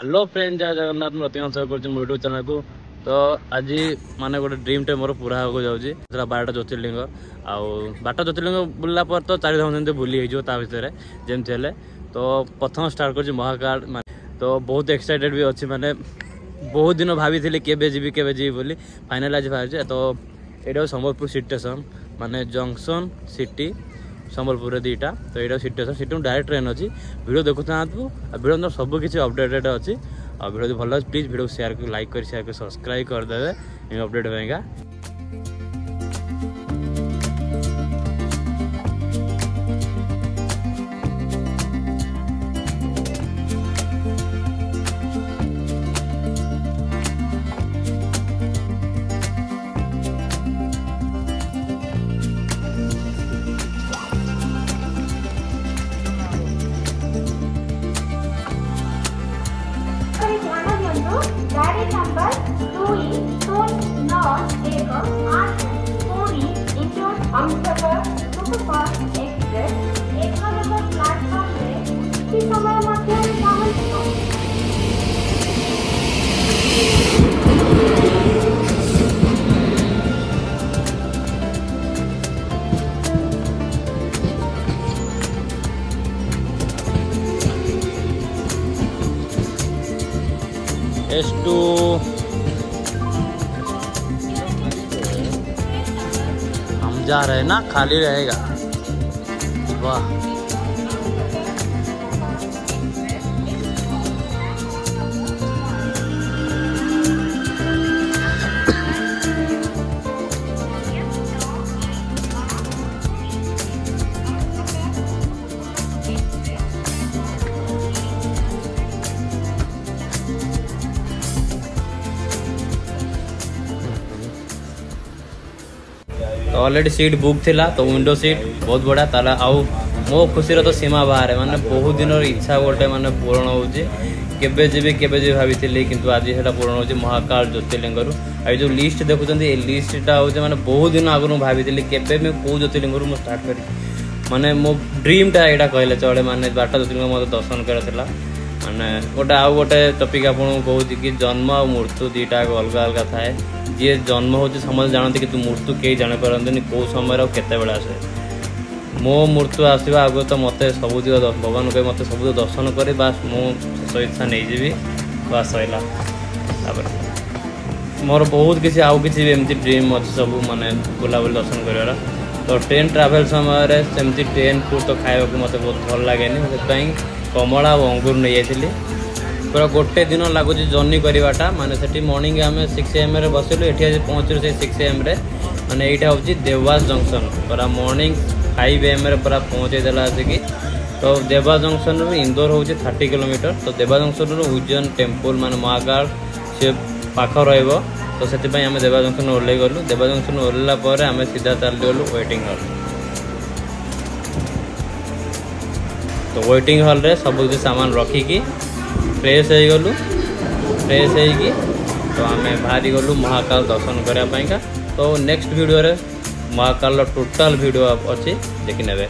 Hello friend, जय जगन्नाथ। प्रतिमा कर YouTube channel को। तो आज माने गोटे ड्रीम टे मोर पूरा हो जाऊँगी 12टा ज्योतिर्लिंग आउ 12टा ज्योतिर्लिंग बुलला पर तो 4 धाम जमी बुली हो भितर जमती है। तो प्रथम स्टार्ट कर महाकाल तो बहुत एक्साइटेड भी अच्छी माने बहुत दिन भाभी केबे जी बोली फाइनल आज भाई। तो ये संबलपुर सिटी स्टेशन माने जंक्शन सिटी संबलपुर दीटा। तो ये city station city direct train अच्छी। वीडियो देखु था वीडियो अंदर सब किसी अपडेटेड अच्छी। और वीडियो भल प्लीज वीडियो शेयर लाइक कर शेयर कर सब्सक्राइब करदे अपडेट होगा। गाड़ी नंबर 2E0918 पूरी Indore Humsafar superfast express 1 number platform में किसी समय मध्य S2 हम जा रहे हैं ना, खाली रहेगा। वाह तो ऑलरेडी सीट बुक थिला। तो विंडो सीट बहुत बढ़िया ताला आउ मो खुशी तो सीमा बाहर माने बहुत दिन इच्छा गोटे माने पूर्ण होउची। केबे जी भाभी किंतु आज सेटा पूर्ण होउची महाकाल ज्योतिर्लिंग। आई जो लिस्ट देखुं ये लिस्टा होउची माने बहुत दिन आगु भाभी केबे मैं को ज्योतिर्लिंग मु स्टार्ट करी माने मो ड्रीम टा एटा कहले चले माने 12टा ज्योतिर्लिंग मते दर्शन करथिला। माने गोटे आउ गोटे टॉपिक आपन कहूची कि जन्म और मृत्यु दीटा अलग अलग थाए। जी जन्म होती समझ जानते कि मृत्यु कई जानी पारती कौ समय केते बेला आसे। मो मृत्यु आसवा आगे तो मत सब भगवान कह मत सब दर्शन कर बास मो शेष इच्छा नहीं जी बास सैला। मोर बहुत किसी आउ किसी एमती ड्रीम अच्छे सब माने बुलाबुली दर्शन कर। तो ट्रेन ट्रावेल समय सेमती ट्रेन फूड तो खाया मत बहुत भल लगे से कमला और अंगूर नहीं जाइली। पूरा गोटे दिन लगुच जर्नी करवाटा माने से मॉर्निंग आम 6 AM बसिलु ये पहुँचलु से 6 AM माने यहाँ हूँ देवास जंक्शन पूरा मॉर्निंग 5 AM पूरा पहुँचेदेला आसिकी। तो देवास जंक्शन रू इंदौर हूँ 30 किलोमीटर। तो देवास जंक्शन रू उज्जैन टेम्पल माने महाकाल से पाख रहा। तो से आम देवास जंक्शन ओह्ल गलु। देवास जंक्शन ओह्लला आम सीधा चली गलु वेटिंग हॉल। तो वेटिंग हॉल रे सब किसी सामान रखिकी फ्रेश हो गलु। फ्रेश होगी तो आम बाहरी गलु महाकाल दर्शन करने। तो नेक्स्ट वीडियो रे महाकाल टोटाल वीडियो अच्छी देखी नेबे।